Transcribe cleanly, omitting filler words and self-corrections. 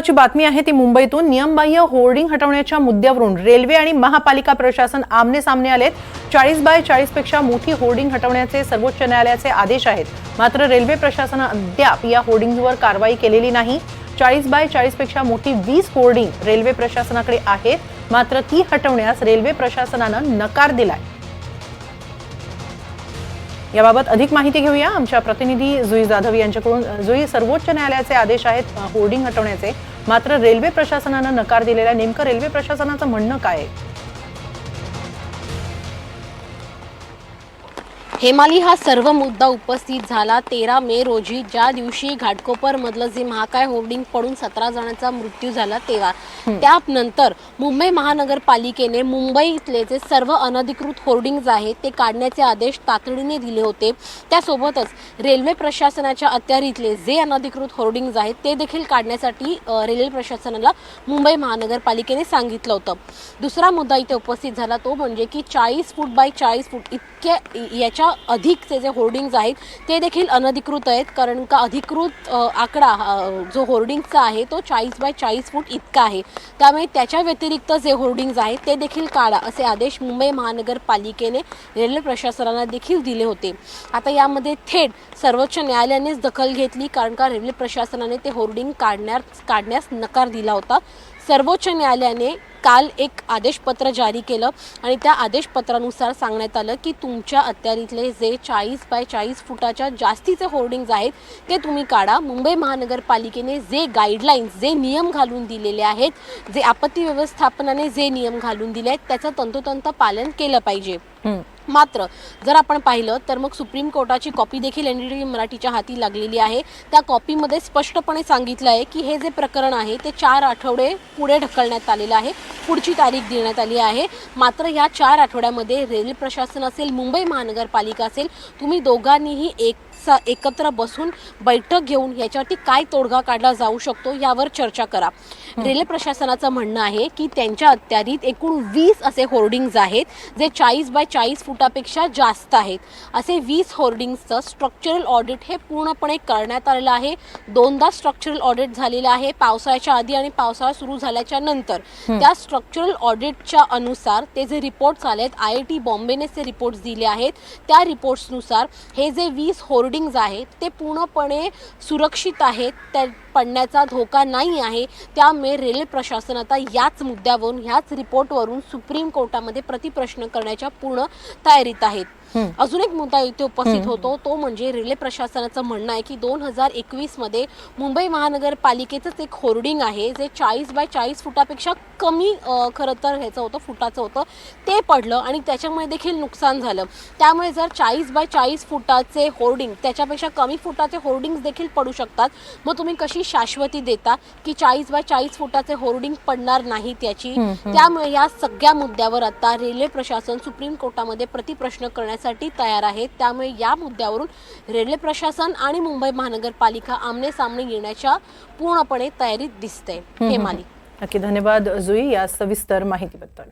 ची बातमी आहे ती मुंबईतून नियमबाह्य होर्डिंग हटवण्याच्या मुद्द्यावरून रेल्वे आणि महापालिका प्रशासन आमने सामने आलेत। 40x40 पेक्षा मोठी होर्डिंग हटवण्याचे सर्वोच्च न्यायालयाचे आदेश आहेत। मात्र रेल्वे प्रशासनाने अद्याप या होर्डिंग्जवर कारवाई केलेली नाही। 40x40 पेक्षा मोठी 20 होर्डिंग रेल्वे प्रशासनाकडे आहेत, मात्र ती हटवण्यास रेल्वे प्रशासनाने नकार दिलाय। याबाबत अधिक माहिती घेऊया आमच्या प्रतिनिधी जुई जाधव यांच्याकडून। जुई, सर्वोच्च न्यायालयाचे आदेश आहेत होर्डिंग हटवण्याचे, मात्र रेल्वे प्रशासनाने नकार दिलेला, नेमकं रेल्वे प्रशासनाचं म्हणणं काय आहे? हेमाली, हा सर्व मुद्दा उपस्थित झाला 13 मे रोजी, ज्या दिवशी घाटकोपर मधलं जे महाकाय होर्डिंग पडून 17 जणांचा मृत्यू झाला तेव्हा। त्यानंतर मुंबई महानगरपालिकेने मुंबईतले जे सर्व अनधिकृत होर्डिंग्ज आहेत ते काढण्याचे आदेश तातडीने दिले होते। त्यासोबतच रेल्वे प्रशासनाच्या अखत्यारीतले जे अनधिकृत होर्डिंग्ज आहेत ते देखील काढण्यासाठी रेल्वे प्रशासनाला मुंबई महानगरपालिकेने सांगितलं होतं। दुसरा मुद्दा इथे उपस्थित झाला तो म्हणजे की 40 फूट बाय 40 फूट इतके याच्या अधिकचे जे होर्डिंग्ज आहेत ते देखील अनधिकृत आहेत, कारण का अधिकृत आकडा जो होर्डिंगचा आहे तो 40x40 फूट इतका आहे। त्यामुळे त्याच्या व्यतिरिक्त जे होर्डिंग्ज आहेत ते देखील काढा असे आदेश मुंबई महानगरपालिकेने रेल्वे प्रशासनाला देखील दिले होते। आता यामध्ये थेट सर्वोच्च न्यायालयानेच दखल घेतली, कारण का रेल्वे प्रशासनाने ते होर्डिंग काढण्यास नकार दिला होता। सर्वोच्च न्यायालयाने काल एक आदेशपत्र जारी केलं आणि त्या आदेशपत्रानुसार सांगण्यात आलं की तुमच्या अखत्यारीतले जे 40x40 फुटाच्या जास्तीचे होर्डिंग्ज आहेत ते तुम्ही काढा। मुंबई महानगरपालिकेने जे गाईडलाईन्स, जे नियम घालून दिलेले आहेत, जे आपत्ती व्यवस्थापनाने जे नियम घालून दिले आहेत त्याचं तंतोतंत पालन केलं पाहिजे। मात्र जर आपण पाहिलं तर मग सुप्रीम कोर्टाची कॉपी देखील NDTV मराठीच्या हाती लागलेली आहे। त्या कॉपीमध्ये स्पष्टपणे सांगितलं आहे की हे जे प्रकरण आहे ते 4 आठवडे पुढे ढकलण्यात आलेलं आहे, पुढची तारीख देण्यात आली आहे। मात्र या 4 आठवड्यामध्ये रेल्वे प्रशासन असेल, मुंबई महानगरपालिका असेल, तुम्ही दोघांनीही एकत्र बसून बैठक घेऊन याच्यावरती काय तोडगा काढला जाऊ शकतो यावर चर्चा करा। रेल्वे प्रशासनाचं म्हणणं आहे की त्यांच्या अखत्यारीत एकूण 20 असे होर्डिंग्ज आहेत जे 40x40 फुटापेक्षा जास्त आहेत। असे 20 होर्डिंग्सचं स्ट्रक्चरल ऑडिट हे पूर्णपणे करण्यात आलेलं आहे। 2दा स्ट्रक्चरल ऑडिट झालेलं आहे, पावसाळ्याच्या आधी आणि पावसाळा सुरू झाल्याच्या नंतर। त्या स्ट्रक्चरल ऑडिटच्या अनुसार ते जे रिपोर्ट्स आलेत, IIT बॉम्बेने ते रिपोर्ट्स दिले आहेत, त्या रिपोर्ट्सनुसार हे जे 20 होर्डिंग्ज आहेत ते पूर्णपणे सुरक्षित आहेत, त्या पडण्याचा धोका नाही आहे। त्यामुळे रेल्वे प्रशासन आता याच मुद्द्यावरून, ह्याच रिपोर्टवरून सुप्रीम कोर्टामध्ये प्रतिप्रश्न करण्याच्या पूर्ण तयारीत आहेत। अजून एक मुद्दा इथे उपस्थित होतो तो म्हणजे रेल्वे प्रशासनाचं म्हणणं आहे की 2021 मध्ये मुंबई महानगरपालिकेचंच एक होर्डिंग आहे जे 40x40 फुटापेक्षा कमी खरं तर ह्याचं होतं, फुटाचं होतं, ते पडलं आणि त्याच्यामुळे देखील नुकसान झालं। त्यामुळे जर 40x40 फुटाचे होर्डिंग, त्याच्यापेक्षा कमी फुटाचे होर्डिंग्स देखील पडू शकतात, मग तुम्ही कशी शाश्वती देता की 40x40 फुटाचे होर्डिंग पडणार नाहीत याची? त्यामुळे या सगळ्या मुद्द्यावर आता रेल्वे प्रशासन सुप्रीम कोर्टामध्ये प्रतिप्रश्न करण्यासाठी तयार आहे। त्यामुळे या मुद्द्यावरून रेल्वे प्रशासन आणि मुंबई महानगरपालिका आमने सामने येण्याच्या पूर्णपणे तयारीत दिसते। हेमाली, नक्की धन्यवाद जुई या सविस्तर माहितीबद्दल।